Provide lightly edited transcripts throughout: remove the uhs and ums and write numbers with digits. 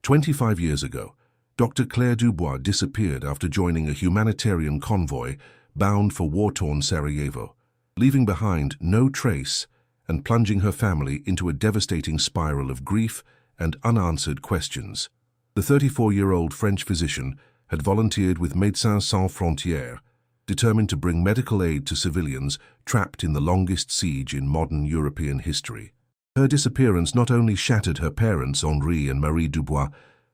25 years ago, Dr. Claire Dubois disappeared after joining a humanitarian convoy bound for war-torn Sarajevo, leaving behind no trace and plunging her family into a devastating spiral of grief and unanswered questions. The 34-year-old French physician had volunteered with Médecins Sans Frontières, determined to bring medical aid to civilians trapped in the longest siege in modern European history. Her disappearance not only shattered her parents, Henri and Marie Dubois,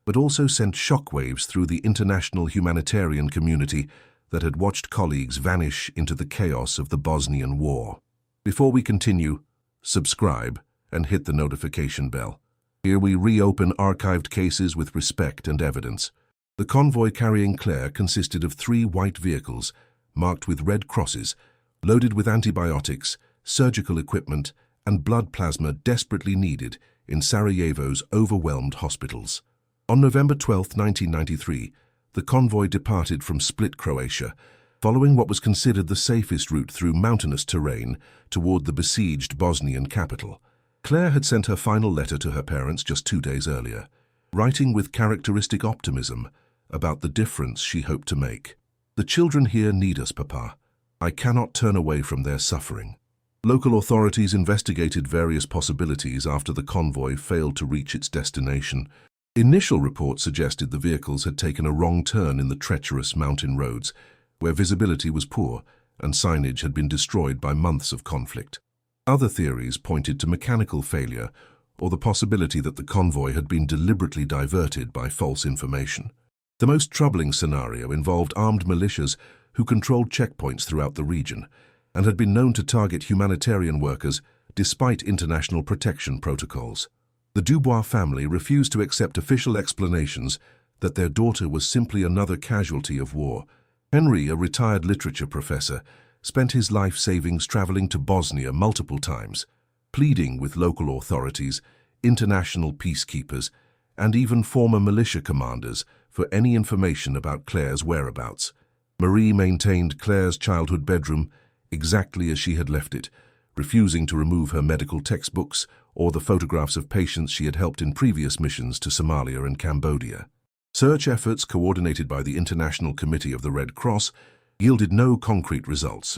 but also sent shockwaves through the international humanitarian community that had watched colleagues vanish into the chaos of the Bosnian War. Before we continue, subscribe and hit the notification bell. Here we reopen archived cases with respect and evidence. The convoy carrying Claire consisted of 3 white vehicles, marked with red crosses, loaded with antibiotics, surgical equipment, and blood plasma desperately needed in Sarajevo's overwhelmed hospitals. On November 12, 1993, the convoy departed from Split, Croatia, following what was considered the safest route through mountainous terrain toward the besieged Bosnian capital. Claire had sent her final letter to her parents just 2 days earlier, writing with characteristic optimism about the difference she hoped to make. "The children here need us, Papa. I cannot turn away from their suffering." Local authorities investigated various possibilities after the convoy failed to reach its destination. Initial reports suggested the vehicles had taken a wrong turn in the treacherous mountain roads, where visibility was poor and signage had been destroyed by months of conflict. Other theories pointed to mechanical failure or the possibility that the convoy had been deliberately diverted by false information. The most troubling scenario involved armed militias who controlled checkpoints throughout the region and had been known to target humanitarian workers despite international protection protocols. The Dubois family refused to accept official explanations that their daughter was simply another casualty of war. Henri, a retired literature professor, spent his life savings traveling to Bosnia multiple times, pleading with local authorities, international peacekeepers, and even former militia commanders for any information about Claire's whereabouts. Marie maintained Claire's childhood bedroom exactly as she had left it, refusing to remove her medical textbooks or the photographs of patients she had helped in previous missions to Somalia and Cambodia. Search efforts coordinated by the International Committee of the Red Cross yielded no concrete results.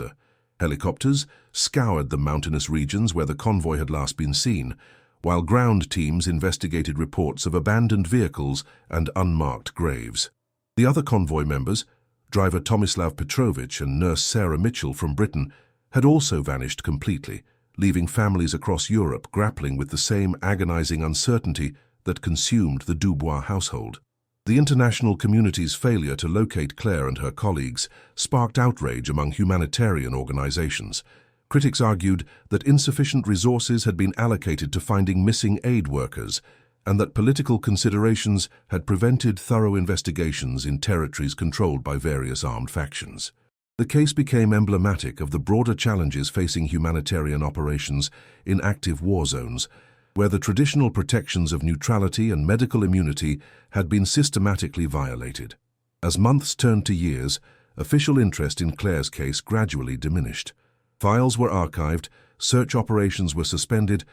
Helicopters scoured the mountainous regions where the convoy had last been seen, while ground teams investigated reports of abandoned vehicles and unmarked graves. The other convoy members, driver Tomislav Petrovich and nurse Sarah Mitchell from Britain, had also vanished completely, leaving families across Europe grappling with the same agonizing uncertainty that consumed the Dubois household. The international community's failure to locate Claire and her colleagues sparked outrage among humanitarian organizations. Critics argued that insufficient resources had been allocated to finding missing aid workers and that political considerations had prevented thorough investigations in territories controlled by various armed factions. The case became emblematic of the broader challenges facing humanitarian operations in active war zones, where the traditional protections of neutrality and medical immunity had been systematically violated. As months turned to years, official interest in Claire's case gradually diminished. Files were archived, search operations were suspended,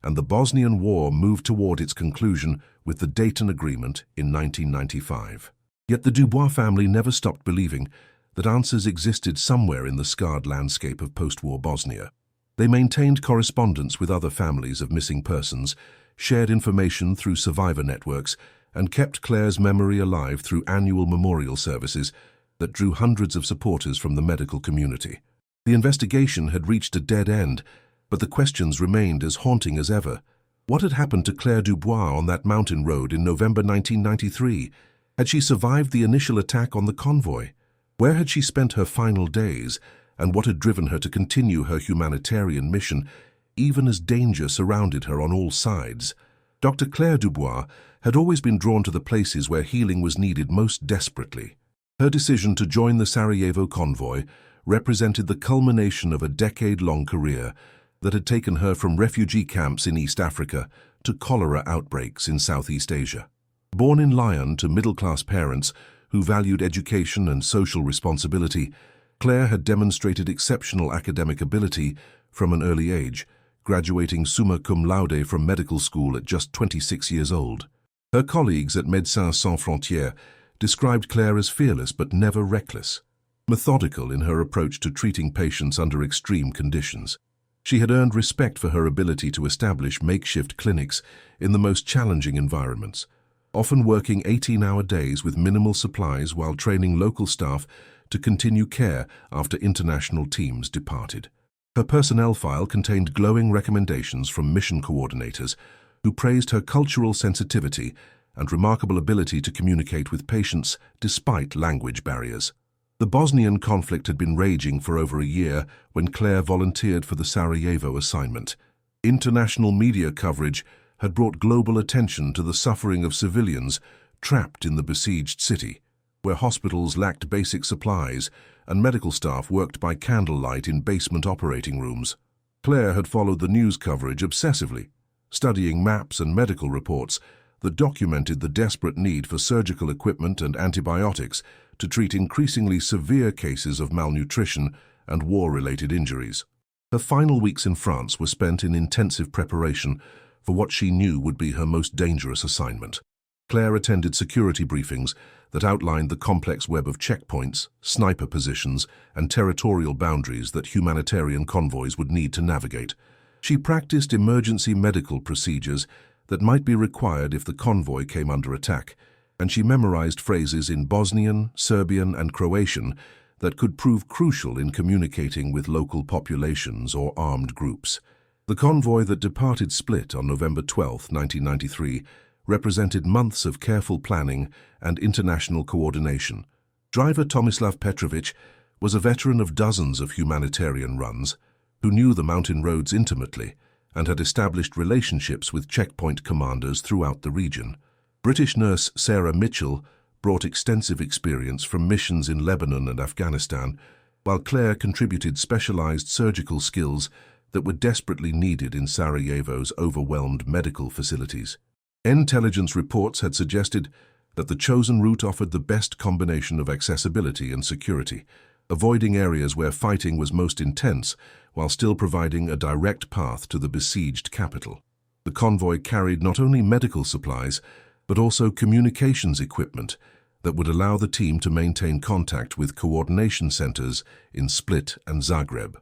and the Bosnian War moved toward its conclusion with the Dayton Agreement in 1995. Yet the Dubois family never stopped believing that answers existed somewhere in the scarred landscape of post-war Bosnia. They maintained correspondence with other families of missing persons, shared information through survivor networks, and kept Claire's memory alive through annual memorial services that drew hundreds of supporters from the medical community. The investigation had reached a dead end, but the questions remained as haunting as ever. What had happened to Claire Dubois on that mountain road in November 1993? Had she survived the initial attack on the convoy? Where had she spent her final days? And what had driven her to continue her humanitarian mission, even as danger surrounded her on all sides? Dr. Claire Dubois had always been drawn to the places where healing was needed most desperately. Her decision to join the Sarajevo convoy represented the culmination of a decade-long career that had taken her from refugee camps in East Africa to cholera outbreaks in Southeast Asia. Born in Lyon to middle-class parents who valued education and social responsibility, Claire had demonstrated exceptional academic ability from an early age, graduating summa cum laude from medical school at just 26 years old. Her colleagues at Médecins Sans Frontières described Claire as fearless but never reckless, methodical in her approach to treating patients under extreme conditions. She had earned respect for her ability to establish makeshift clinics in the most challenging environments, often working 18-hour days with minimal supplies while training local staff to continue care after international teams departed. Her personnel file contained glowing recommendations from mission coordinators who praised her cultural sensitivity and remarkable ability to communicate with patients despite language barriers. The Bosnian conflict had been raging for over a year when Claire volunteered for the Sarajevo assignment. International media coverage had brought global attention to the suffering of civilians trapped in the besieged city, where hospitals lacked basic supplies and medical staff worked by candlelight in basement operating rooms. Claire had followed the news coverage obsessively, studying maps and medical reports that documented the desperate need for surgical equipment and antibiotics to treat increasingly severe cases of malnutrition and war-related injuries. Her final weeks in France were spent in intensive preparation for what she knew would be her most dangerous assignment. Claire attended security briefings that outlined the complex web of checkpoints, sniper positions, and territorial boundaries that humanitarian convoys would need to navigate. She practiced emergency medical procedures that might be required if the convoy came under attack, and she memorized phrases in Bosnian, Serbian, and Croatian that could prove crucial in communicating with local populations or armed groups. The convoy that departed Split on November 12, 1993, represented months of careful planning and international coordination. Driver Tomislav Petrovic was a veteran of dozens of humanitarian runs, who knew the mountain roads intimately and had established relationships with checkpoint commanders throughout the region. British nurse Sarah Mitchell brought extensive experience from missions in Lebanon and Afghanistan, while Claire contributed specialized surgical skills that were desperately needed in Sarajevo's overwhelmed medical facilities. Intelligence reports had suggested that the chosen route offered the best combination of accessibility and security, avoiding areas where fighting was most intense while still providing a direct path to the besieged capital. The convoy carried not only medical supplies, but also communications equipment that would allow the team to maintain contact with coordination centers in Split and Zagreb.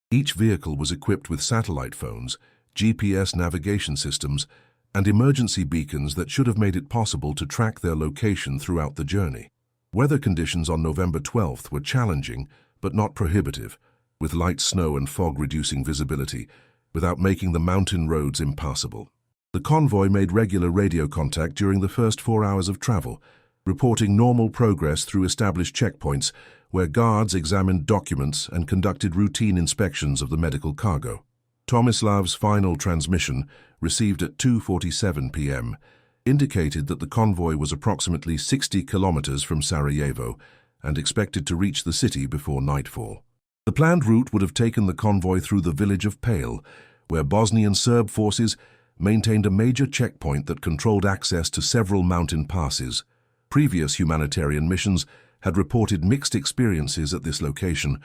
Each vehicle was equipped with satellite phones, GPS navigation systems, and emergency beacons that should have made it possible to track their location throughout the journey. Weather conditions on November 12th were challenging, but not prohibitive, with light snow and fog reducing visibility, without making the mountain roads impassable. The convoy made regular radio contact during the first 4 hours of travel, reporting normal progress through established checkpoints where guards examined documents and conducted routine inspections of the medical cargo. Tomislav's final transmission, received at 2:47 p.m., indicated that the convoy was approximately 60 kilometers from Sarajevo and expected to reach the city before nightfall. The planned route would have taken the convoy through the village of Pale, where Bosnian Serb forces maintained a major checkpoint that controlled access to several mountain passes. Previous humanitarian missions had reported mixed experiences at this location,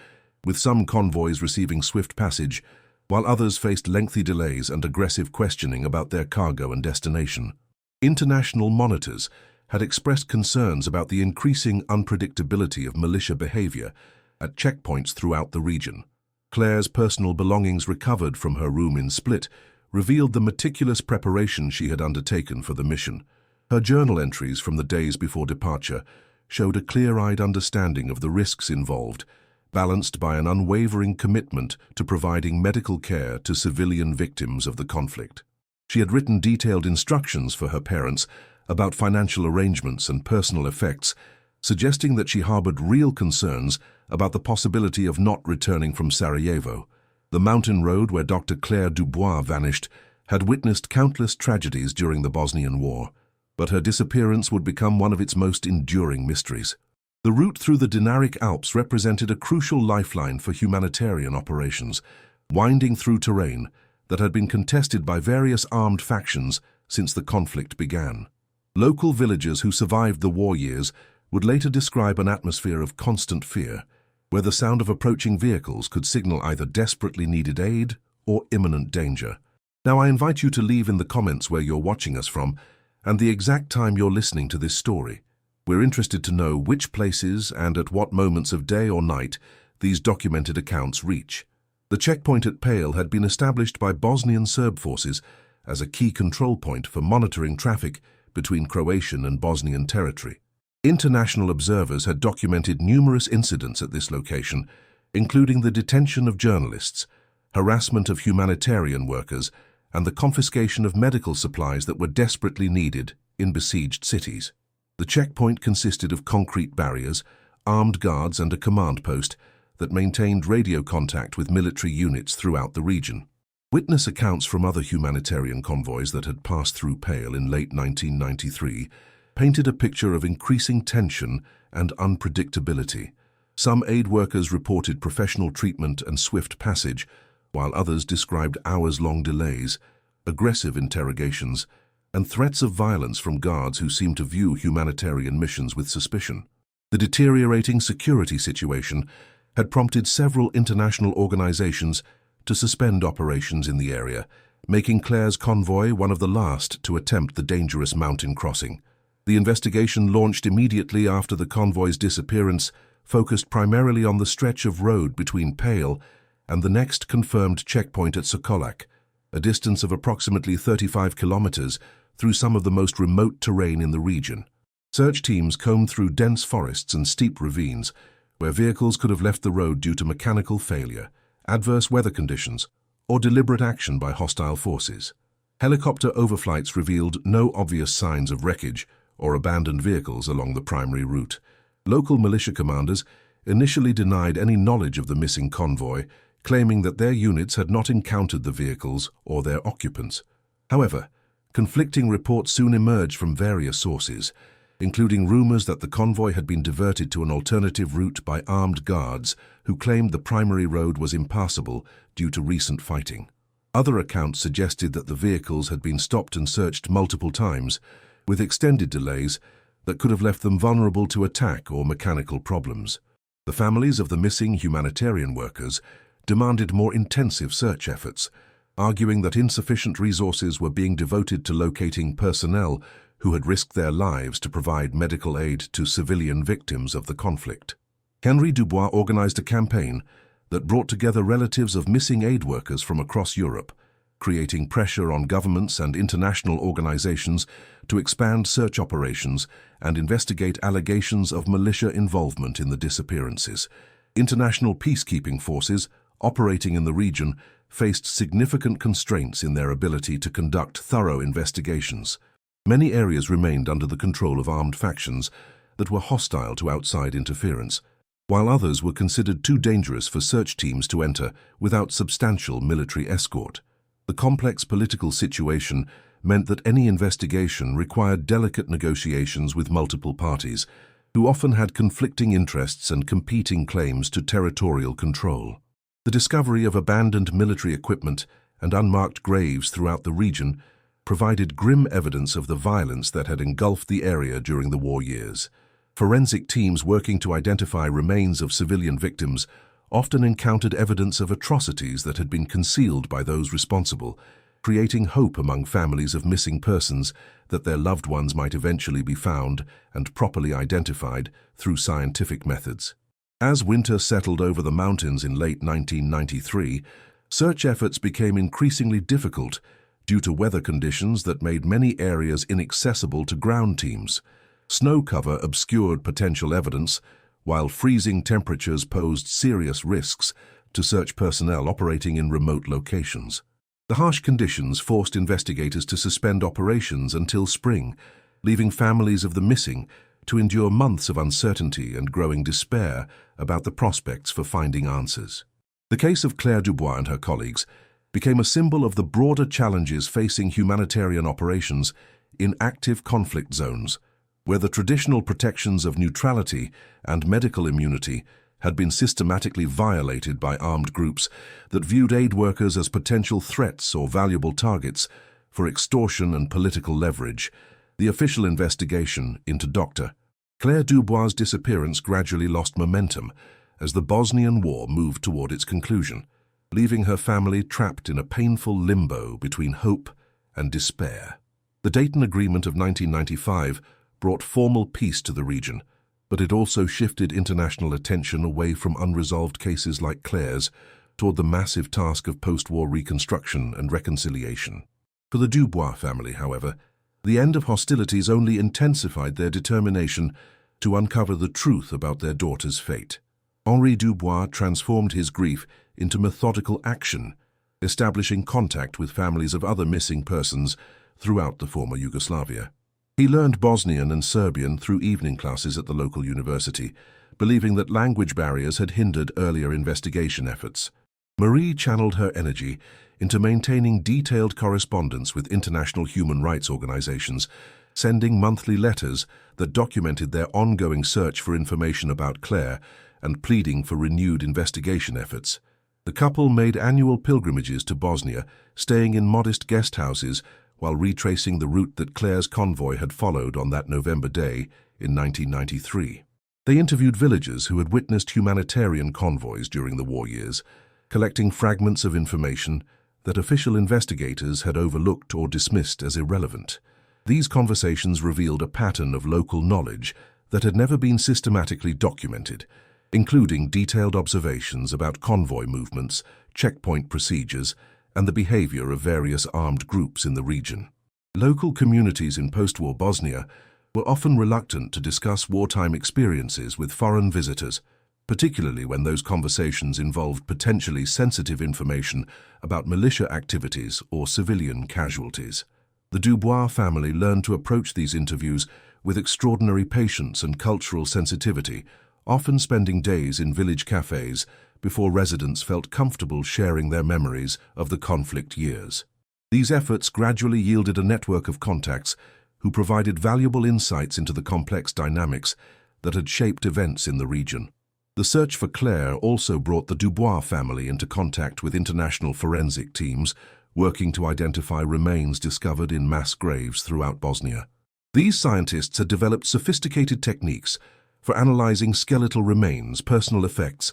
with some convoys receiving swift passage, while others faced lengthy delays and aggressive questioning about their cargo and destination. International monitors had expressed concerns about the increasing unpredictability of militia behavior at checkpoints throughout the region. Claire's personal belongings recovered from her room in Split revealed the meticulous preparation she had undertaken for the mission. Her journal entries from the days before departure showed a clear-eyed understanding of the risks involved, balanced by an unwavering commitment to providing medical care to civilian victims of the conflict. She had written detailed instructions for her parents about financial arrangements and personal effects, suggesting that she harbored real concerns about the possibility of not returning from Sarajevo. The mountain road where Dr. Claire Dubois vanished had witnessed countless tragedies during the Bosnian War, but her disappearance would become one of its most enduring mysteries. The route through the Dinaric Alps represented a crucial lifeline for humanitarian operations, winding through terrain that had been contested by various armed factions since the conflict began. Local villagers who survived the war years would later describe an atmosphere of constant fear, where the sound of approaching vehicles could signal either desperately needed aid or imminent danger. Now I invite you to leave in the comments where you're watching us from, and the exact time you're listening to this story. We're interested to know which places and at what moments of day or night these documented accounts reach. The checkpoint at Pale had been established by Bosnian Serb forces as a key control point for monitoring traffic between Croatian and Bosnian territory. International observers had documented numerous incidents at this location, including the detention of journalists, harassment of humanitarian workers, and the confiscation of medical supplies that were desperately needed in besieged cities. The checkpoint consisted of concrete barriers, armed guards, and a command post that maintained radio contact with military units throughout the region. Witness accounts from other humanitarian convoys that had passed through Pale in late 1993 painted a picture of increasing tension and unpredictability. Some aid workers reported professional treatment and swift passage, while others described hours-long delays, aggressive interrogations, and threats of violence from guards who seemed to view humanitarian missions with suspicion. The deteriorating security situation had prompted several international organizations to suspend operations in the area, making Claire's convoy one of the last to attempt the dangerous mountain crossing. The investigation, launched immediately after the convoy's disappearance, focused primarily on the stretch of road between Pale and the next confirmed checkpoint at Sokolac, a distance of approximately 35 kilometers through some of the most remote terrain in the region. Search teams combed through dense forests and steep ravines, where vehicles could have left the road due to mechanical failure, adverse weather conditions, or deliberate action by hostile forces. Helicopter overflights revealed no obvious signs of wreckage or abandoned vehicles along the primary route. Local militia commanders initially denied any knowledge of the missing convoy, claiming that their units had not encountered the vehicles or their occupants. However, conflicting reports soon emerged from various sources, including rumors that the convoy had been diverted to an alternative route by armed guards who claimed the primary road was impassable due to recent fighting. Other accounts suggested that the vehicles had been stopped and searched multiple times, with extended delays that could have left them vulnerable to attack or mechanical problems. The families of the missing humanitarian workers demanded more intensive search efforts, arguing that insufficient resources were being devoted to locating personnel who had risked their lives to provide medical aid to civilian victims of the conflict. Henry Dubois organized a campaign that brought together relatives of missing aid workers from across Europe, creating pressure on governments and international organizations to expand search operations and investigate allegations of militia involvement in the disappearances. International peacekeeping forces operating in the region faced significant constraints in their ability to conduct thorough investigations. Many areas remained under the control of armed factions that were hostile to outside interference, while others were considered too dangerous for search teams to enter without substantial military escort. The complex political situation meant that any investigation required delicate negotiations with multiple parties, who often had conflicting interests and competing claims to territorial control. The discovery of abandoned military equipment and unmarked graves throughout the region provided grim evidence of the violence that had engulfed the area during the war years. Forensic teams working to identify remains of civilian victims often encountered evidence of atrocities that had been concealed by those responsible, creating hope among families of missing persons that their loved ones might eventually be found and properly identified through scientific methods. As winter settled over the mountains in late 1993, search efforts became increasingly difficult due to weather conditions that made many areas inaccessible to ground teams. Snow cover obscured potential evidence, while freezing temperatures posed serious risks to search personnel operating in remote locations. The harsh conditions forced investigators to suspend operations until spring, leaving families of the missing to endure months of uncertainty and growing despair about the prospects for finding answers. The case of Claire Dubois and her colleagues became a symbol of the broader challenges facing humanitarian operations in active conflict zones, where the traditional protections of neutrality and medical immunity had been systematically violated by armed groups that viewed aid workers as potential threats or valuable targets for extortion and political leverage. The official investigation into Dr. Claire Dubois' disappearance gradually lost momentum as the Bosnian War moved toward its conclusion, leaving her family trapped in a painful limbo between hope and despair. The Dayton Agreement of 1995 brought formal peace to the region, but it also shifted international attention away from unresolved cases like Claire's toward the massive task of post-war reconstruction and reconciliation. For the Dubois family, however, the end of hostilities only intensified their determination to uncover the truth about their daughter's fate. Henri Dubois transformed his grief into methodical action, establishing contact with families of other missing persons throughout the former Yugoslavia. He learned Bosnian and Serbian through evening classes at the local university, believing that language barriers had hindered earlier investigation efforts. Marie channeled her energy into maintaining detailed correspondence with international human rights organizations, sending monthly letters that documented their ongoing search for information about Claire and pleading for renewed investigation efforts. The couple made annual pilgrimages to Bosnia, staying in modest guest houses while retracing the route that Claire's convoy had followed on that November day in 1993. They interviewed villagers who had witnessed humanitarian convoys during the war years, collecting fragments of information that official investigators had overlooked or dismissed as irrelevant. These conversations revealed a pattern of local knowledge that had never been systematically documented, including detailed observations about convoy movements, checkpoint procedures, and the behavior of various armed groups in the region. Local communities in post-war Bosnia were often reluctant to discuss wartime experiences with foreign visitors, particularly when those conversations involved potentially sensitive information about militia activities or civilian casualties. The Dubois family learned to approach these interviews with extraordinary patience and cultural sensitivity, often spending days in village cafes before residents felt comfortable sharing their memories of the conflict years. These efforts gradually yielded a network of contacts who provided valuable insights into the complex dynamics that had shaped events in the region. The search for Claire also brought the Dubois family into contact with international forensic teams working to identify remains discovered in mass graves throughout Bosnia. These scientists had developed sophisticated techniques for analyzing skeletal remains, personal effects,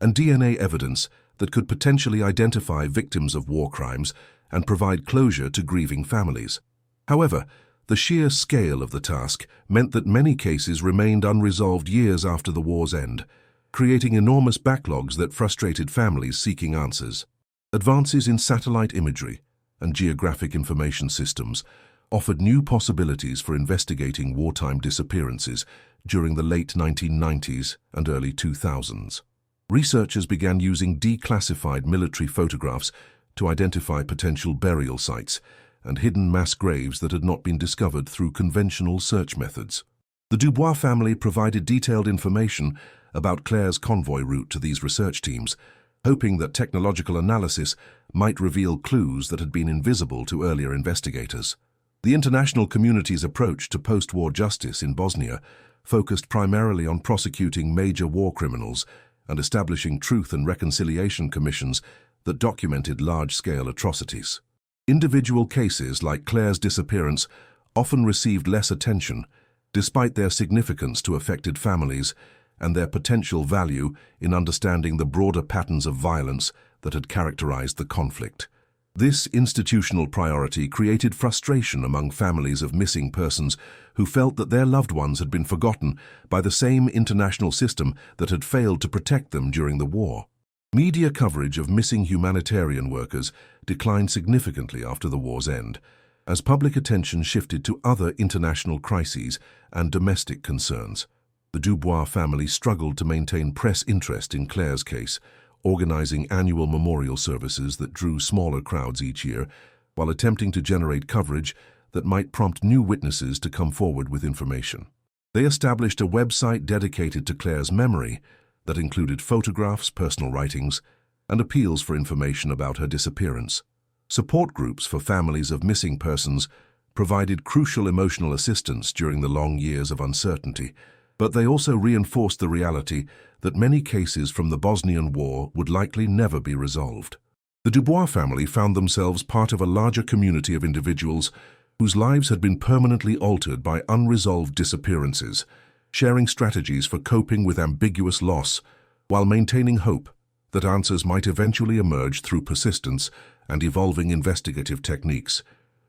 and DNA evidence that could potentially identify victims of war crimes and provide closure to grieving families. However, the sheer scale of the task meant that many cases remained unresolved years after the war's end, creating enormous backlogs that frustrated families seeking answers. Advances in satellite imagery and geographic information systems offered new possibilities for investigating wartime disappearances during the late 1990s and early 2000s. Researchers began using declassified military photographs to identify potential burial sites and hidden mass graves that had not been discovered through conventional search methods. The Dubois family provided detailed information about Claire's convoy route to these research teams, hoping that technological analysis might reveal clues that had been invisible to earlier investigators. The international community's approach to post-war justice in Bosnia focused primarily on prosecuting major war criminals and establishing truth and reconciliation commissions that documented large-scale atrocities. Individual cases like Claire's disappearance often received less attention, despite their significance to affected families and their potential value in understanding the broader patterns of violence that had characterized the conflict. This institutional priority created frustration among families of missing persons who felt that their loved ones had been forgotten by the same international system that had failed to protect them during the war. Media coverage of missing humanitarian workers declined significantly after the war's end, as public attention shifted to other international crises and domestic concerns. The Dubois family struggled to maintain press interest in Claire's case, organizing annual memorial services that drew smaller crowds each year, while attempting to generate coverage that might prompt new witnesses to come forward with information. They established a website dedicated to Claire's memory that included photographs, personal writings, and appeals for information about her disappearance. Support groups for families of missing persons provided crucial emotional assistance during the long years of uncertainty, but they also reinforced the reality that many cases from the Bosnian War would likely never be resolved. The Dubois family found themselves part of a larger community of individuals whose lives had been permanently altered by unresolved disappearances, sharing strategies for coping with ambiguous loss while maintaining hope that answers might eventually emerge through persistence and evolving investigative techniques.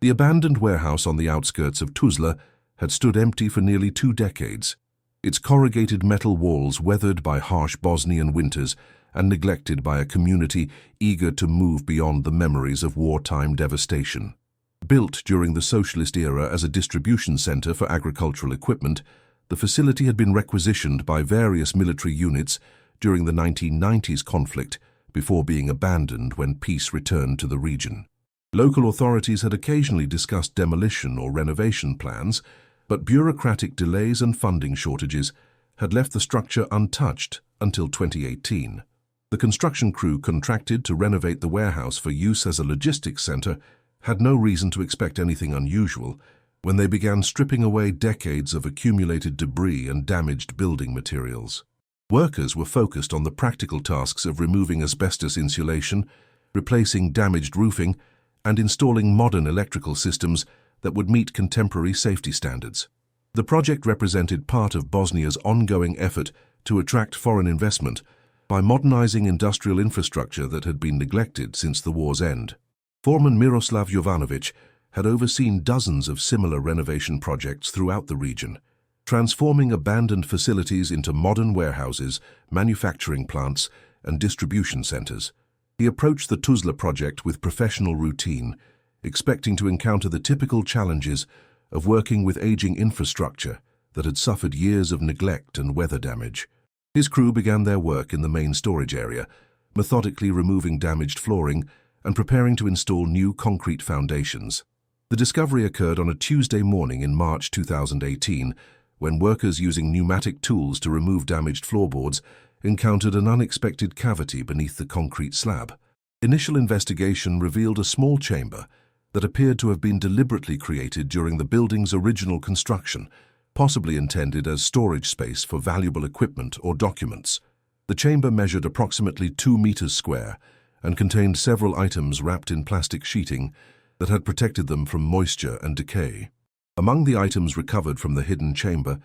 The abandoned warehouse on the outskirts of Tuzla had stood empty for nearly 2 decades, its corrugated metal walls weathered by harsh Bosnian winters and neglected by a community eager to move beyond the memories of wartime devastation. Built during the socialist era as a distribution center for agricultural equipment, the facility had been requisitioned by various military units during the 1990s conflict before being abandoned when peace returned to the region. Local authorities had occasionally discussed demolition or renovation plans, but bureaucratic delays and funding shortages had left the structure untouched until 2018. The construction crew contracted to renovate the warehouse for use as a logistics center had no reason to expect anything unusual when they began stripping away decades of accumulated debris and damaged building materials. Workers were focused on the practical tasks of removing asbestos insulation, replacing damaged roofing, and installing modern electrical systems that would meet contemporary safety standards. The project represented part of Bosnia's ongoing effort to attract foreign investment by modernizing industrial infrastructure that had been neglected since the war's end. Foreman Miroslav Jovanovic had overseen dozens of similar renovation projects throughout the region, transforming abandoned facilities into modern warehouses, manufacturing plants, and distribution centers. He approached the Tuzla project with professional routine, expecting to encounter the typical challenges of working with aging infrastructure that had suffered years of neglect and weather damage. His crew began their work in the main storage area, methodically removing damaged flooring and preparing to install new concrete foundations. The discovery occurred on a Tuesday morning in March 2018, when workers using pneumatic tools to remove damaged floorboards encountered an unexpected cavity beneath the concrete slab. Initial investigation revealed a small chamber that appeared to have been deliberately created during the building's original construction, possibly intended as storage space for valuable equipment or documents. The chamber measured approximately 2 meters square and contained several items wrapped in plastic sheeting that had protected them from moisture and decay. Among the items recovered from the hidden chamber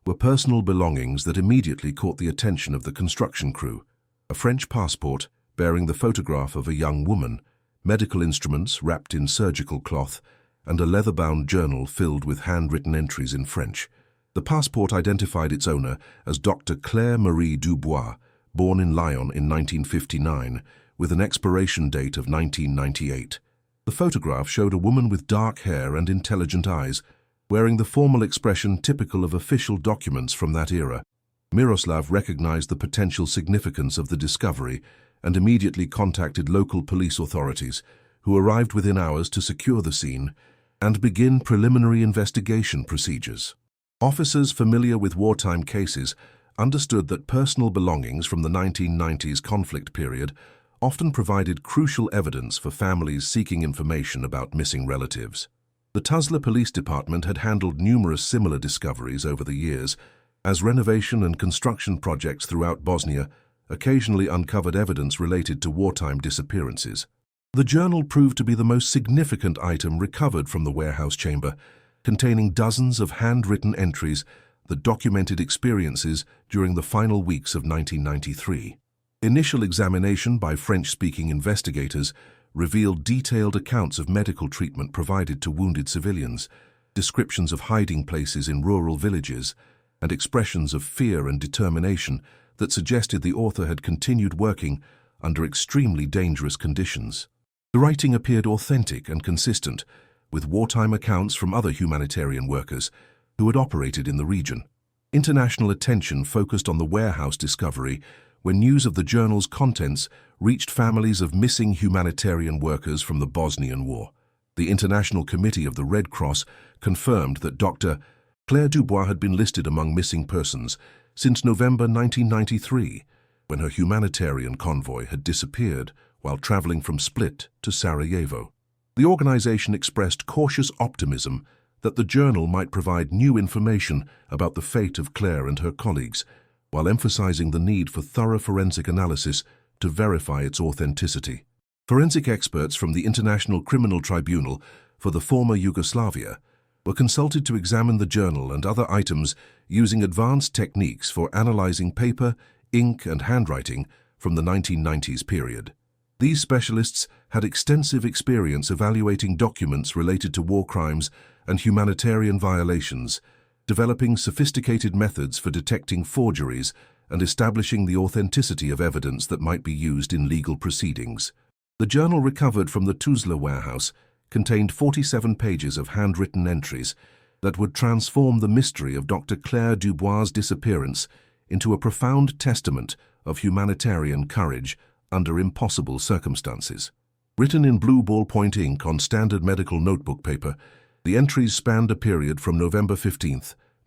were personal belongings that immediately caught the attention of the construction crew: a French passport bearing the photograph of a young woman, medical instruments wrapped in surgical cloth, and a leather-bound journal filled with handwritten entries in French. The passport identified its owner as Dr. Claire Marie Dubois, born in Lyon in 1959, with an expiration date of 1998. The photograph showed a woman with dark hair and intelligent eyes, wearing the formal expression typical of official documents from that era. Miroslav recognized the potential significance of the discovery and immediately contacted local police authorities, who arrived within hours to secure the scene and begin preliminary investigation procedures. Officers familiar with wartime cases understood that personal belongings from the 1990s conflict period often provided crucial evidence for families seeking information about missing relatives. The Tuzla Police Department had handled numerous similar discoveries over the years, as renovation and construction projects throughout Bosnia occasionally uncovered evidence related to wartime disappearances. The journal proved to be the most significant item recovered from the warehouse chamber, containing dozens of handwritten entries that documented experiences during the final weeks of 1993. Initial examination by French-speaking investigators revealed detailed accounts of medical treatment provided to wounded civilians, descriptions of hiding places in rural villages, and expressions of fear and determination that suggested the author had continued working under extremely dangerous conditions. The writing appeared authentic and consistent with wartime accounts from other humanitarian workers who had operated in the region. International attention focused on the warehouse discovery when news of the journal's contents reached families of missing humanitarian workers from the Bosnian War. The International Committee of the Red Cross confirmed that Dr. Claire Dubois had been listed among missing persons since November 1993, when her humanitarian convoy had disappeared while traveling from Split to Sarajevo. The organization expressed cautious optimism that the journal might provide new information about the fate of Claire and her colleagues, while emphasizing the need for thorough forensic analysis to verify its authenticity. Forensic experts from the International Criminal Tribunal for the former Yugoslavia were consulted to examine the journal and other items using advanced techniques for analyzing paper, ink, and handwriting from the 1990s period. These specialists had extensive experience evaluating documents related to war crimes and humanitarian violations, developing sophisticated methods for detecting forgeries and establishing the authenticity of evidence that might be used in legal proceedings. The journal recovered from the Tuzla warehouse contained 47 pages of handwritten entries that would transform the mystery of Dr. Claire Dubois' disappearance into a profound testament of humanitarian courage under impossible circumstances. Written in blue ballpoint ink on standard medical notebook paper, the entries spanned a period from November 15,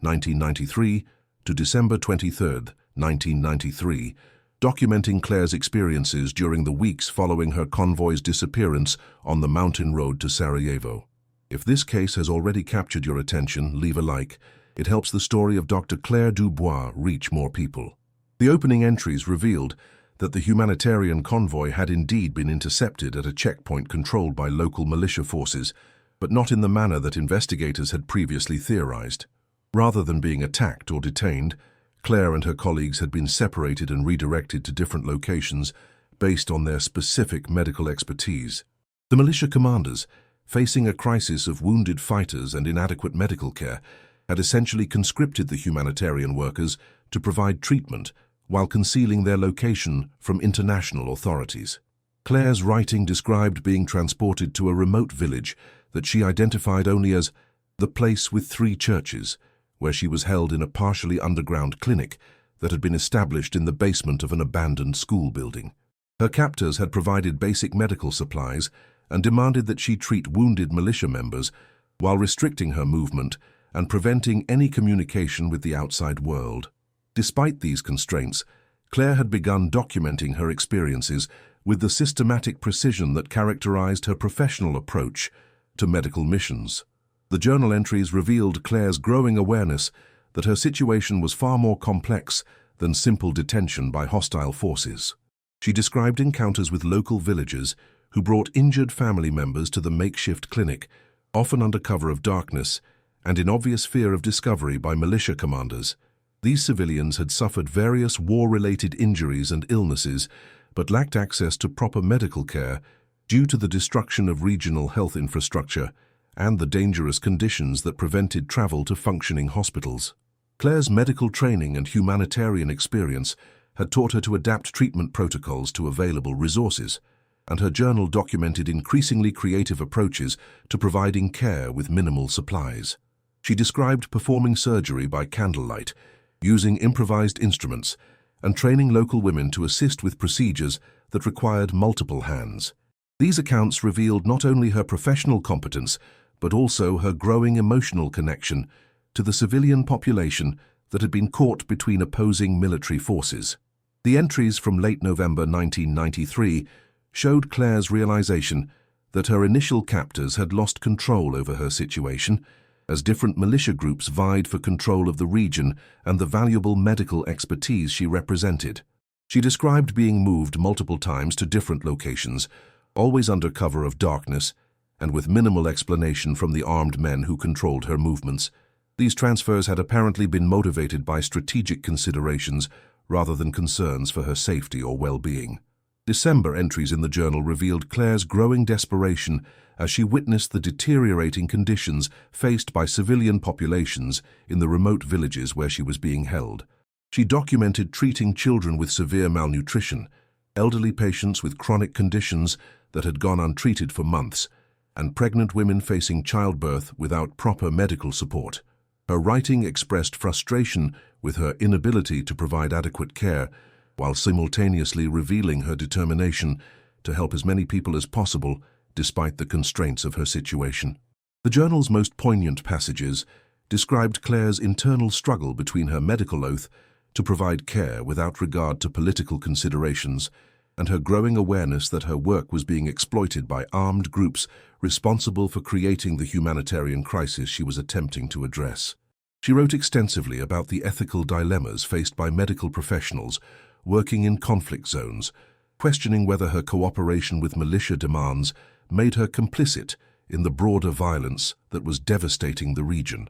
1993 to December 23, 1993, documenting Claire's experiences during the weeks following her convoy's disappearance on the mountain road to Sarajevo. If this case has already captured your attention, leave a like. It helps the story of Dr. Claire Dubois reach more people. The opening entries revealed that the humanitarian convoy had indeed been intercepted at a checkpoint controlled by local militia forces, but not in the manner that investigators had previously theorized. Rather than being attacked or detained, Claire and her colleagues had been separated and redirected to different locations based on their specific medical expertise. The militia commanders, facing a crisis of wounded fighters and inadequate medical care, had essentially conscripted the humanitarian workers to provide treatment while concealing their location from international authorities. Claire's writing described being transported to a remote village that she identified only as the place with 3 churches, where she was held in a partially underground clinic that had been established in the basement of an abandoned school building. Her captors had provided basic medical supplies and demanded that she treat wounded militia members while restricting her movement and preventing any communication with the outside world. Despite these constraints, Claire had begun documenting her experiences with the systematic precision that characterized her professional approach to medical missions. The journal entries revealed Claire's growing awareness that her situation was far more complex than simple detention by hostile forces. She described encounters with local villagers who brought injured family members to the makeshift clinic, often under cover of darkness and in obvious fear of discovery by militia commanders. These civilians had suffered various war-related injuries and illnesses, but lacked access to proper medical care due to the destruction of regional health infrastructure and the dangerous conditions that prevented travel to functioning hospitals. Claire's medical training and humanitarian experience had taught her to adapt treatment protocols to available resources, and her journal documented increasingly creative approaches to providing care with minimal supplies. She described performing surgery by candlelight, using improvised instruments, and training local women to assist with procedures that required multiple hands. These accounts revealed not only her professional competence, but also her growing emotional connection to the civilian population that had been caught between opposing military forces. The entries from late November 1993 showed Claire's realization that her initial captors had lost control over her situation, as different militia groups vied for control of the region and the valuable medical expertise she represented. She described being moved multiple times to different locations, always under cover of darkness, and with minimal explanation from the armed men who controlled her movements. These transfers had apparently been motivated by strategic considerations rather than concerns for her safety or well-being. December entries in the journal revealed Claire's growing desperation as she witnessed the deteriorating conditions faced by civilian populations in the remote villages where she was being held. She documented treating children with severe malnutrition, elderly patients with chronic conditions that had gone untreated for months, and pregnant women facing childbirth without proper medical support. Her writing expressed frustration with her inability to provide adequate care, while simultaneously revealing her determination to help as many people as possible despite the constraints of her situation. The journal's most poignant passages described Claire's internal struggle between her medical oath to provide care without regard to political considerations and her growing awareness that her work was being exploited by armed groups responsible for creating the humanitarian crisis she was attempting to address. She wrote extensively about the ethical dilemmas faced by medical professionals working in conflict zones, questioning whether her cooperation with militia demands made her complicit in the broader violence that was devastating the region.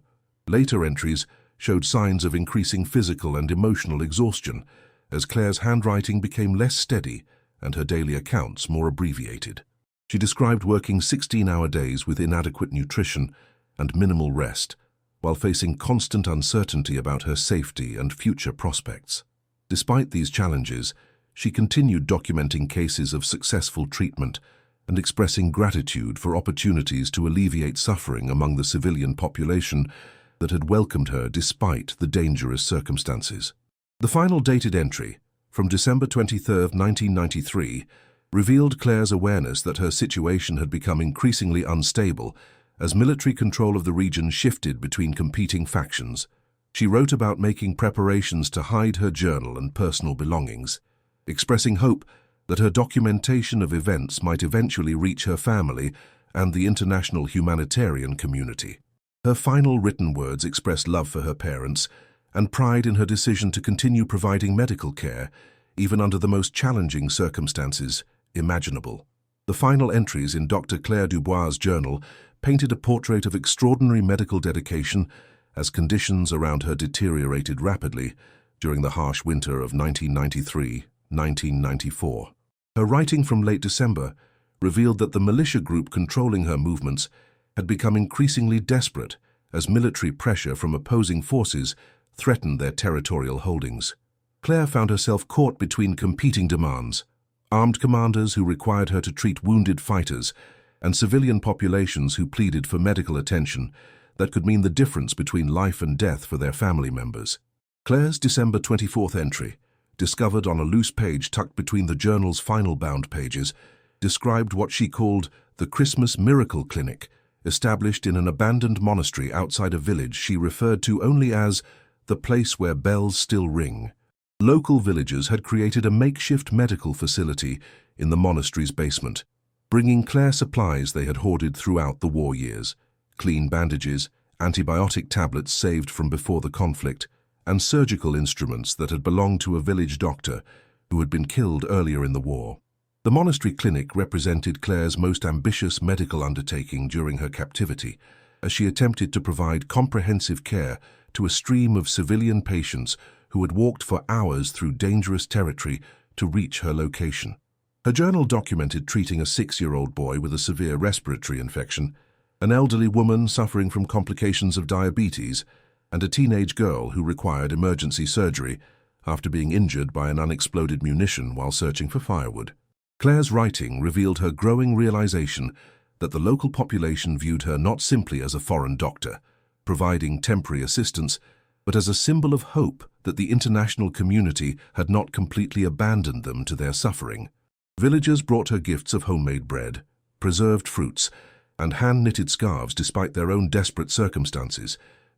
Later entries showed signs of increasing physical and emotional exhaustion as Claire's handwriting became less steady and her daily accounts more abbreviated. She described working 16-hour days with inadequate nutrition and minimal rest, while facing constant uncertainty about her safety and future prospects. Despite these challenges, she continued documenting cases of successful treatment and expressing gratitude for opportunities to alleviate suffering among the civilian population that had welcomed her despite the dangerous circumstances. The final dated entry, from December 23, 1993, revealed Claire's awareness that her situation had become increasingly unstable as military control of the region shifted between competing factions. She wrote about making preparations to hide her journal and personal belongings, expressing hope that her documentation of events might eventually reach her family and the international humanitarian community. Her final written words expressed love for her parents and pride in her decision to continue providing medical care, even under the most challenging circumstances imaginable. The final entries in Dr. Claire Dubois' journal painted a portrait of extraordinary medical dedication as conditions around her deteriorated rapidly during the harsh winter of 1993-1994. Her writing from late December revealed that the militia group controlling her movements had become increasingly desperate as military pressure from opposing forces threatened their territorial holdings. Claire found herself caught between competing demands: armed commanders who required her to treat wounded fighters, and civilian populations who pleaded for medical attention that could mean the difference between life and death for their family members. Claire's December 24th entry, discovered on a loose page tucked between the journal's final bound pages, described what she called the Christmas Miracle Clinic, established in an abandoned monastery outside a village she referred to only as the place where bells still ring. Local villagers had created a makeshift medical facility in the monastery's basement, bringing Claire supplies they had hoarded throughout the war years: clean bandages, antibiotic tablets saved from before the conflict, and surgical instruments that had belonged to a village doctor who had been killed earlier in the war. The monastery clinic represented Claire's most ambitious medical undertaking during her captivity, as she attempted to provide comprehensive care to a stream of civilian patients who had walked for hours through dangerous territory to reach her location. Her journal documented treating a 6-year-old boy with a severe respiratory infection, an elderly woman suffering from complications of diabetes, and a teenage girl who required emergency surgery after being injured by an unexploded munition while searching for firewood. Claire's writing revealed her growing realization that the local population viewed her not simply as a foreign doctor, providing temporary assistance, but as a symbol of hope that the international community had not completely abandoned them to their suffering. Villagers brought her gifts of homemade bread, preserved fruits, and hand-knitted scarves despite their own desperate circumstances,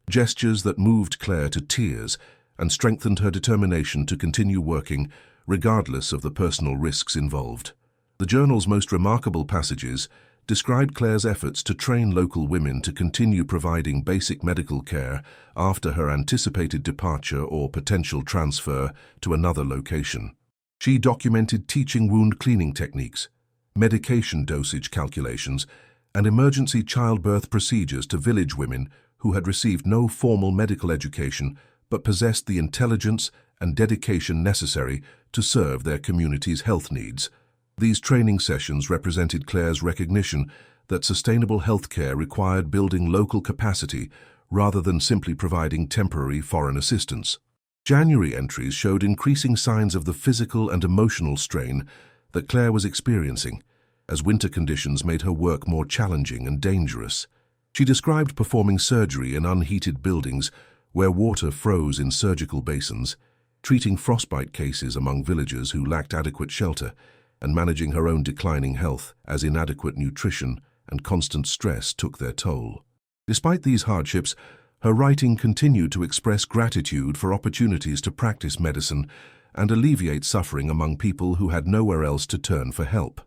gestures that moved Claire to tears and strengthened her determination to continue working regardless of the personal risks involved. The journal's most remarkable passages described Claire's efforts to train local women to continue providing basic medical care after her anticipated departure or potential transfer to another location. She documented teaching wound cleaning techniques, medication dosage calculations, and emergency childbirth procedures to village women who had received no formal medical education but possessed the intelligence and dedication necessary to serve their community's health needs. These training sessions represented Claire's recognition that sustainable healthcare required building local capacity rather than simply providing temporary foreign assistance. January entries showed increasing signs of the physical and emotional strain that Claire was experiencing, as winter conditions made her work more challenging and dangerous. She described performing surgery in unheated buildings where water froze in surgical basins, treating frostbite cases among villagers who lacked adequate shelter, and managing her own declining health as inadequate nutrition and constant stress took their toll. Despite these hardships, her writing continued to express gratitude for opportunities to practice medicine and alleviate suffering among people who had nowhere else to turn for help.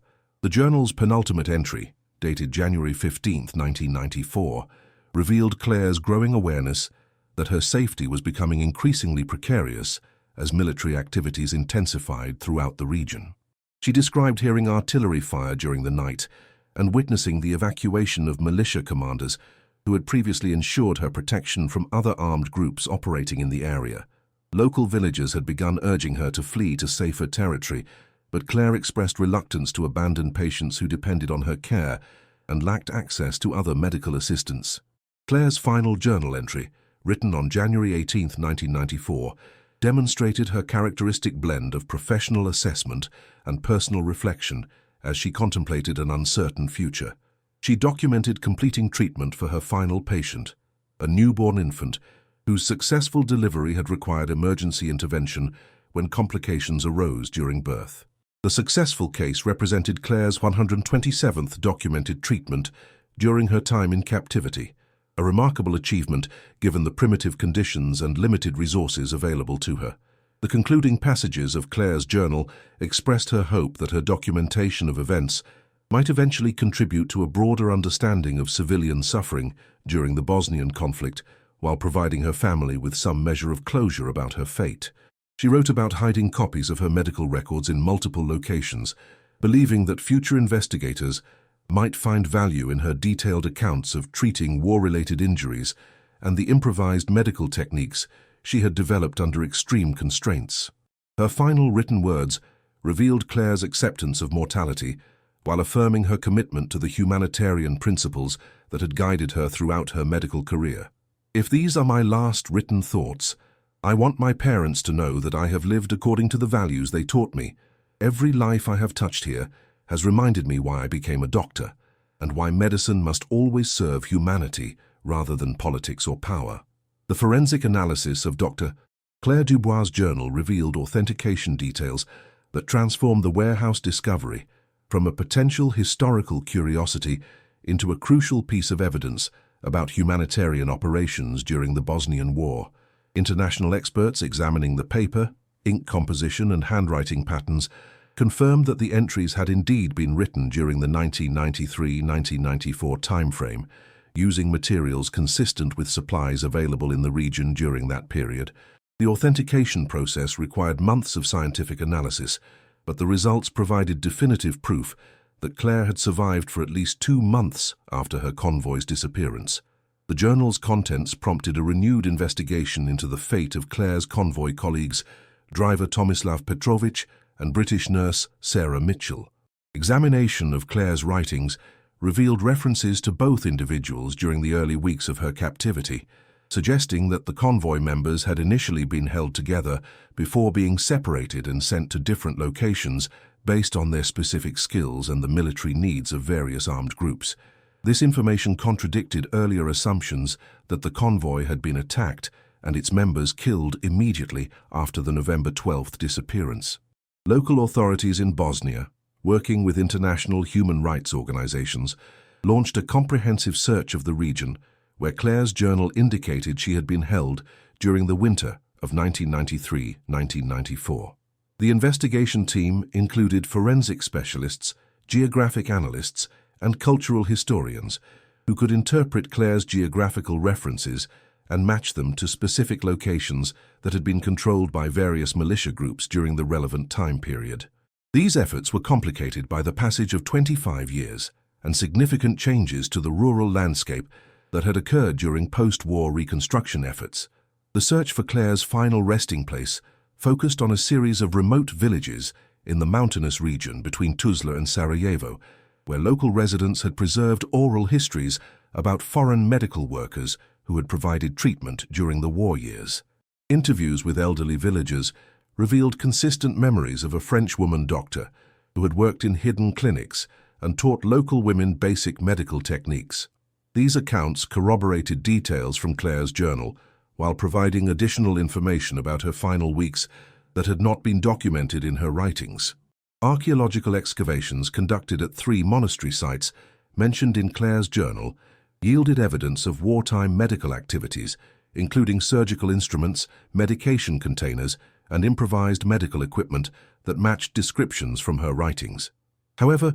The journal's penultimate entry, dated January 15, 1994, revealed Claire's growing awareness that her safety was becoming increasingly precarious as military activities intensified throughout the region. She described hearing artillery fire during the night and witnessing the evacuation of militia commanders who had previously ensured her protection from other armed groups operating in the area. Local villagers had begun urging her to flee to safer territory but Claire expressed reluctance to abandon patients who depended on her care and lacked access to other medical assistance. Claire's final journal entry, written on January 18, 1994, demonstrated her characteristic blend of professional assessment and personal reflection as she contemplated an uncertain future. She documented completing treatment for her final patient, a newborn infant whose successful delivery had required emergency intervention when complications arose during birth. The successful case represented Claire's 127th documented treatment during her time in captivity, a remarkable achievement given the primitive conditions and limited resources available to her. The concluding passages of Claire's journal expressed her hope that her documentation of events might eventually contribute to a broader understanding of civilian suffering during the Bosnian conflict, while providing her family with some measure of closure about her fate. She wrote about hiding copies of her medical records in multiple locations, believing that future investigators might find value in her detailed accounts of treating war-related injuries and the improvised medical techniques she had developed under extreme constraints. Her final written words revealed Claire's acceptance of mortality, while affirming her commitment to the humanitarian principles that had guided her throughout her medical career. If these are my last written thoughts, I want my parents to know that I have lived according to the values they taught me. Every life I have touched here has reminded me why I became a doctor, and why medicine must always serve humanity rather than politics or power. The forensic analysis of Dr. Claire Dubois' journal revealed authentication details that transformed the warehouse discovery from a potential historical curiosity into a crucial piece of evidence about humanitarian operations during the Bosnian War. International experts examining the paper, ink composition and handwriting patterns confirmed that the entries had indeed been written during the 1993-1994 timeframe, using materials consistent with supplies available in the region during that period. The authentication process required months of scientific analysis, but the results provided definitive proof that Claire had survived for at least 2 months after her convoy's disappearance. The journal's contents prompted a renewed investigation into the fate of Claire's convoy colleagues, driver Tomislav Petrovich and British nurse Sarah Mitchell. Examination of Claire's writings revealed references to both individuals during the early weeks of her captivity, suggesting that the convoy members had initially been held together before being separated and sent to different locations based on their specific skills and the military needs of various armed groups. This information contradicted earlier assumptions that the convoy had been attacked and its members killed immediately after the November 12th disappearance. Local authorities in Bosnia, working with international human rights organizations, launched a comprehensive search of the region, where Claire's journal indicated she had been held during the winter of 1993-1994. The investigation team included forensic specialists, geographic analysts, and cultural historians who could interpret Claire's geographical references and match them to specific locations that had been controlled by various militia groups during the relevant time period. These efforts were complicated by the passage of 25 years and significant changes to the rural landscape that had occurred during post-war reconstruction efforts. The search for Claire's final resting place focused on a series of remote villages in the mountainous region between Tuzla and Sarajevo, where local residents had preserved oral histories about foreign medical workers who had provided treatment during the war years. Interviews with elderly villagers revealed consistent memories of a French woman doctor who had worked in hidden clinics and taught local women basic medical techniques. These accounts corroborated details from Claire's journal, while providing additional information about her final weeks that had not been documented in her writings. Archaeological excavations conducted at 3 monastery sites mentioned in Claire's journal yielded evidence of wartime medical activities, including surgical instruments, medication containers, and improvised medical equipment that matched descriptions from her writings. However,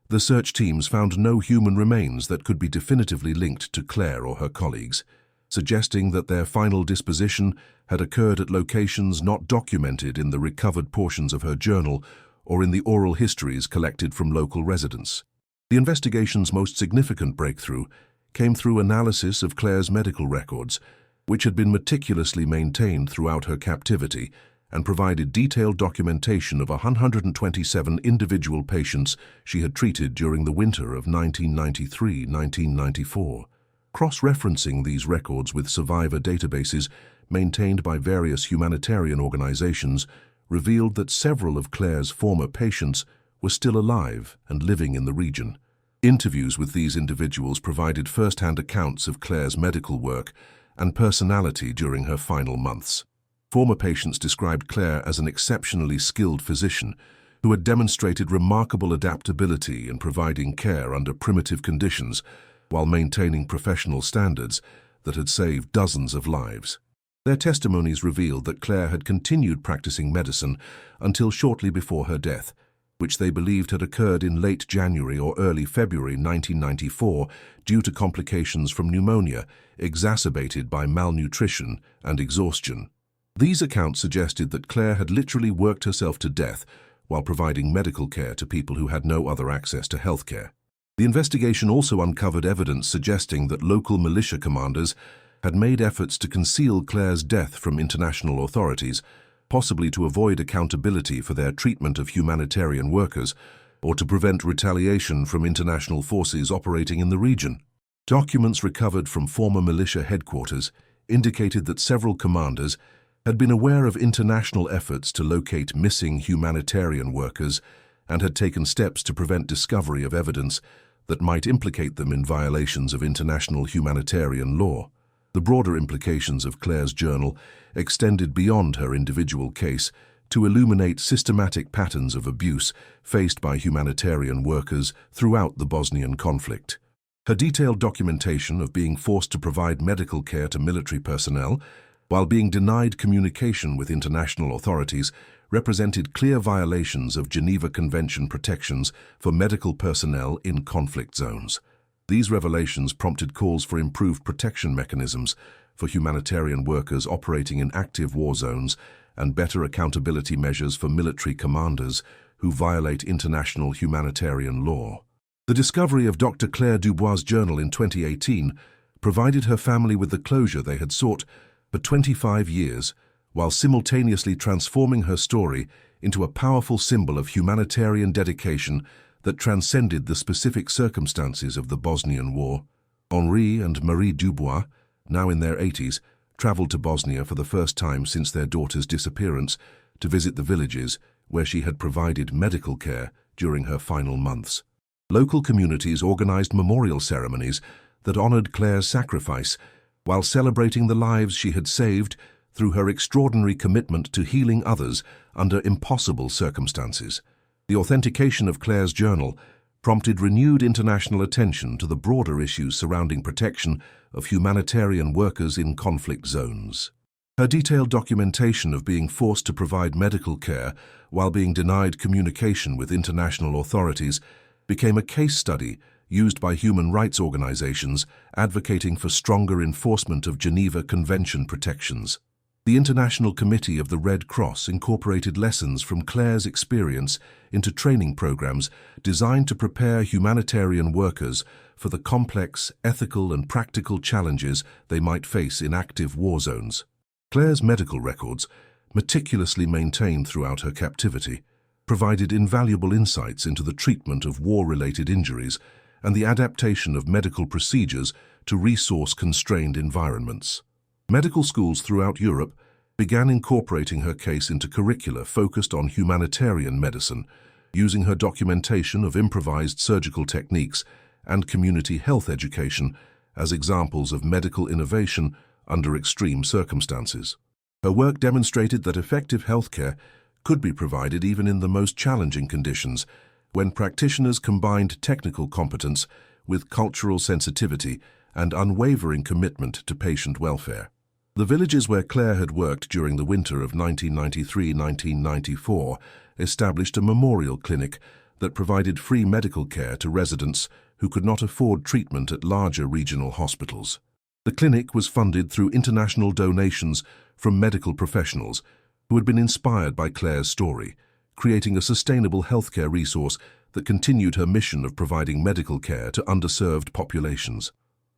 the search teams found no human remains that could be definitively linked to Claire or her colleagues, suggesting that their final disposition had occurred at locations not documented in the recovered portions of her journal or in the oral histories collected from local residents. The investigation's most significant breakthrough came through analysis of Claire's medical records, which had been meticulously maintained throughout her captivity and provided detailed documentation of 127 individual patients she had treated during the winter of 1993-1994. Cross-referencing these records with survivor databases maintained by various humanitarian organizations revealed that several of Claire's former patients were still alive and living in the region. Interviews with these individuals provided first-hand accounts of Claire's medical work and personality during her final months. Former patients described Claire as an exceptionally skilled physician who had demonstrated remarkable adaptability in providing care under primitive conditions while maintaining professional standards that had saved dozens of lives. Their testimonies revealed that Claire had continued practicing medicine until shortly before her death, which they believed had occurred in late January or early February 1994 due to complications from pneumonia exacerbated by malnutrition and exhaustion. These accounts suggested that Claire had literally worked herself to death while providing medical care to people who had no other access to healthcare. The investigation also uncovered evidence suggesting that local militia commanders had made efforts to conceal Claire's death from international authorities, possibly to avoid accountability for their treatment of humanitarian workers or to prevent retaliation from international forces operating in the region. Documents recovered from former militia headquarters indicated that several commanders had been aware of international efforts to locate missing humanitarian workers and had taken steps to prevent discovery of evidence that might implicate them in violations of international humanitarian law. The broader implications of Claire's journal extended beyond her individual case to illuminate systematic patterns of abuse faced by humanitarian workers throughout the Bosnian conflict. Her detailed documentation of being forced to provide medical care to military personnel while being denied communication with international authorities represented clear violations of Geneva Convention protections for medical personnel in conflict zones. These revelations prompted calls for improved protection mechanisms for humanitarian workers operating in active war zones and better accountability measures for military commanders who violate international humanitarian law. The discovery of Dr. Claire Dubois' journal in 2018 provided her family with the closure they had sought for 25 years, while simultaneously transforming her story into a powerful symbol of humanitarian dedication that transcended the specific circumstances of the Bosnian War. Henri and Marie Dubois, now in their 80s, traveled to Bosnia for the first time since their daughter's disappearance to visit the villages where she had provided medical care during her final months. Local communities organized memorial ceremonies that honored Claire's sacrifice, while celebrating the lives she had saved through her extraordinary commitment to healing others under impossible circumstances. The authentication of Claire's journal prompted renewed international attention to the broader issues surrounding protection of humanitarian workers in conflict zones. Her detailed documentation of being forced to provide medical care while being denied communication with international authorities became a case study used by human rights organizations advocating for stronger enforcement of Geneva Convention protections. The International Committee of the Red Cross incorporated lessons from Claire's experience into training programs designed to prepare humanitarian workers for the complex, ethical and practical challenges they might face in active war zones. Claire's medical records, meticulously maintained throughout her captivity, provided invaluable insights into the treatment of war-related injuries and the adaptation of medical procedures to resource-constrained environments. Medical schools throughout Europe began incorporating her case into curricula focused on humanitarian medicine, using her documentation of improvised surgical techniques and community health education as examples of medical innovation under extreme circumstances. Her work demonstrated that effective healthcare could be provided even in the most challenging conditions, when practitioners combined technical competence with cultural sensitivity and unwavering commitment to patient welfare. The villages where Claire had worked during the winter of 1993-1994 established a memorial clinic that provided free medical care to residents who could not afford treatment at larger regional hospitals. The clinic was funded through international donations from medical professionals who had been inspired by Claire's story, creating a sustainable healthcare resource that continued her mission of providing medical care to underserved populations.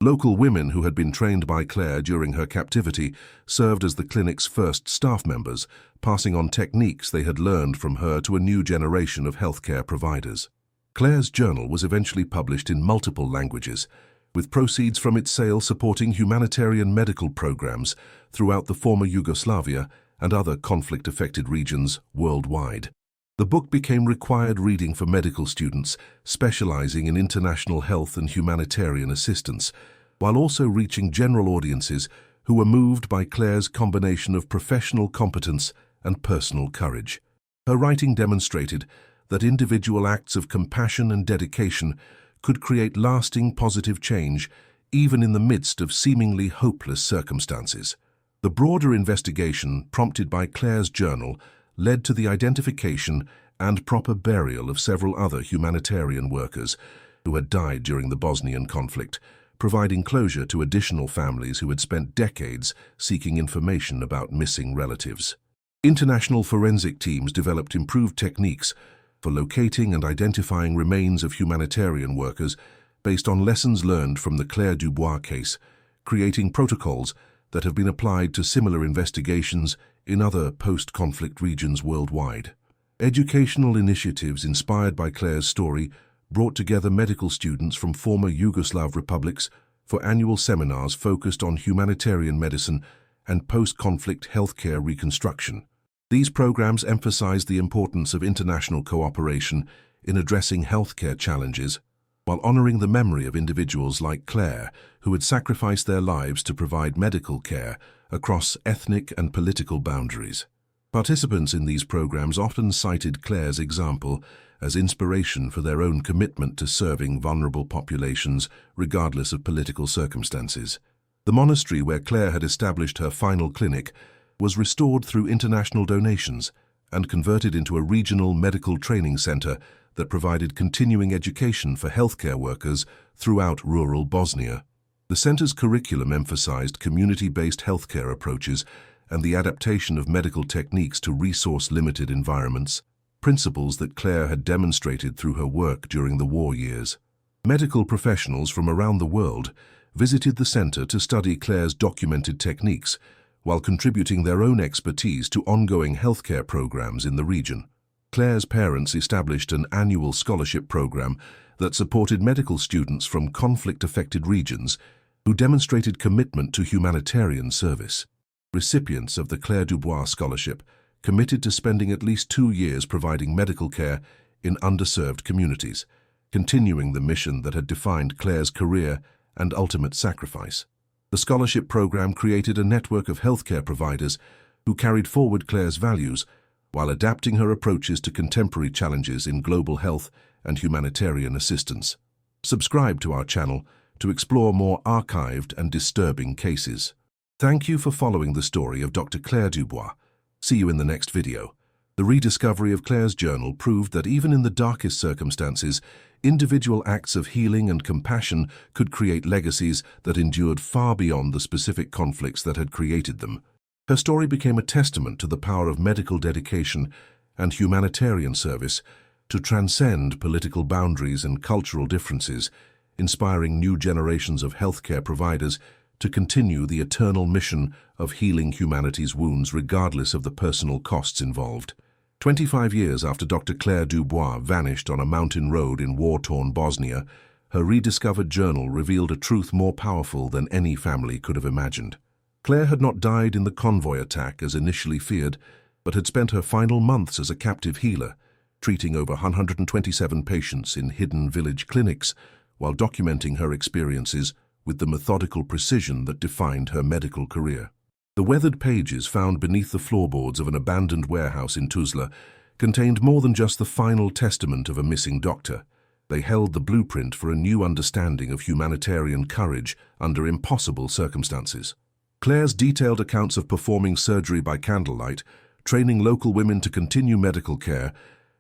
Local women who had been trained by Claire during her captivity served as the clinic's first staff members, passing on techniques they had learned from her to a new generation of healthcare providers. Claire's journal was eventually published in multiple languages, with proceeds from its sale supporting humanitarian medical programs throughout the former Yugoslavia and other conflict-affected regions worldwide. The book became required reading for medical students specializing in international health and humanitarian assistance, while also reaching general audiences who were moved by Claire's combination of professional competence and personal courage. Her writing demonstrated that individual acts of compassion and dedication could create lasting positive change even in the midst of seemingly hopeless circumstances. The broader investigation prompted by Claire's journal led to the identification and proper burial of several other humanitarian workers who had died during the Bosnian conflict, providing closure to additional families who had spent decades seeking information about missing relatives. International forensic teams developed improved techniques for locating and identifying remains of humanitarian workers based on lessons learned from the Claire Dubois case, creating protocols that have been applied to similar investigations in other post-conflict regions worldwide. Educational initiatives inspired by Claire's story brought together medical students from former Yugoslav republics for annual seminars focused on humanitarian medicine and post-conflict healthcare reconstruction. These programs emphasized the importance of international cooperation in addressing healthcare challenges, while honoring the memory of individuals like Claire, who had sacrificed their lives to provide medical care across ethnic and political boundaries. Participants in these programs often cited Claire's example as inspiration for their own commitment to serving vulnerable populations, regardless of political circumstances. The monastery where Claire had established her final clinic was restored through international donations and converted into a regional medical training center that provided continuing education for healthcare workers throughout rural Bosnia. The center's curriculum emphasized community-based healthcare approaches and the adaptation of medical techniques to resource-limited environments, principles that Claire had demonstrated through her work during the war years. Medical professionals from around the world visited the center to study Claire's documented techniques, while contributing their own expertise to ongoing healthcare programs in the region. Claire's parents established an annual scholarship program that supported medical students from conflict-affected regions who demonstrated commitment to humanitarian service. Recipients of the Claire Dubois Scholarship committed to spending at least 2 years providing medical care in underserved communities, continuing the mission that had defined Claire's career and ultimate sacrifice. The scholarship program created a network of healthcare providers who carried forward Claire's values while adapting her approaches to contemporary challenges in global health and humanitarian assistance. Subscribe to our channel to explore more archived and disturbing cases. Thank you for following the story of Dr. Claire Dubois. See you in the next video. The rediscovery of Claire's journal proved that even in the darkest circumstances, individual acts of healing and compassion could create legacies that endured far beyond the specific conflicts that had created them. Her story became a testament to the power of medical dedication and humanitarian service to transcend political boundaries and cultural differences, inspiring new generations of healthcare providers to continue the eternal mission of healing humanity's wounds regardless of the personal costs involved. 25 years after Dr. Claire Dubois vanished on a mountain road in war-torn Bosnia, her rediscovered journal revealed a truth more powerful than any family could have imagined. Claire had not died in the Convoy attack as initially feared, but had spent her final months as a captive healer, treating over 127 patients in hidden village clinics while documenting her experiences with the methodical precision that defined her medical career. The weathered pages found beneath the floorboards of an abandoned warehouse in Tuzla contained more than just the final testament of a missing doctor. They held the blueprint for a new understanding of humanitarian courage under impossible circumstances. Claire's detailed accounts of performing surgery by candlelight, training local women to continue medical care,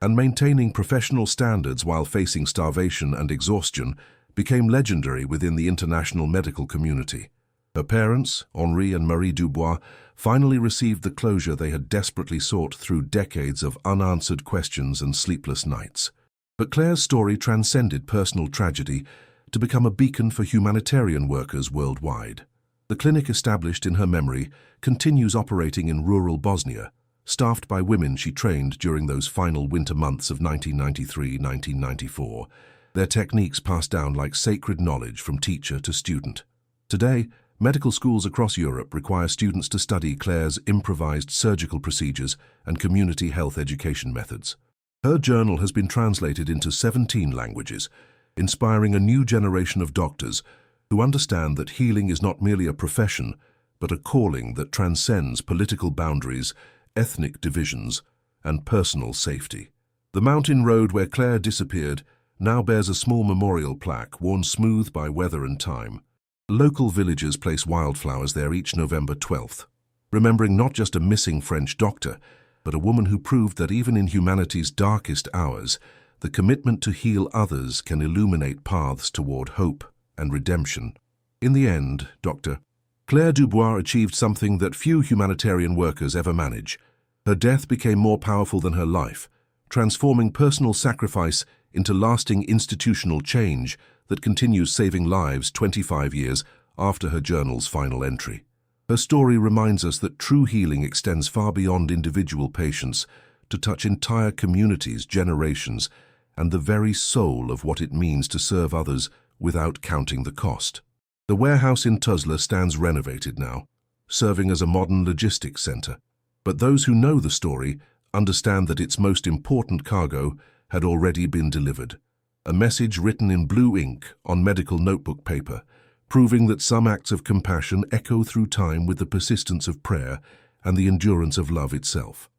and maintaining professional standards while facing starvation and exhaustion became legendary within the international medical community. Her parents, Henri and Marie Dubois, finally received the closure they had desperately sought through decades of unanswered questions and sleepless nights. But Claire's story transcended personal tragedy to become a beacon for humanitarian workers worldwide. The clinic established in her memory continues operating in rural Bosnia, staffed by women she trained during those final winter months of 1993-1994, their techniques passed down like sacred knowledge from teacher to student. Today, medical schools across Europe require students to study Claire's improvised surgical procedures and community health education methods. Her journal has been translated into 17 languages, inspiring a new generation of doctors who understand that healing is not merely a profession, but a calling that transcends political boundaries, ethnic divisions, and personal safety. The mountain road where Claire disappeared now bears a small memorial plaque worn smooth by weather and time. Local villagers place wildflowers there each November 12th, remembering not just a missing French doctor, but a woman who proved that even in humanity's darkest hours, the commitment to heal others can illuminate paths toward hope and redemption. In the end, Dr. Claire Dubois achieved something that few humanitarian workers ever manage. Her death became more powerful than her life, transforming personal sacrifice into lasting institutional change that continues saving lives 25 years after her journal's final entry. Her story reminds us that true healing extends far beyond individual patients to touch entire communities, generations, and the very soul of what it means to serve others without counting the cost. The warehouse in Tuzla stands renovated now, serving as a modern logistics center. But those who know the story understand that its most important cargo had already been delivered. A message written in blue ink on medical notebook paper, proving that some acts of compassion echo through time with the persistence of prayer and the endurance of love itself.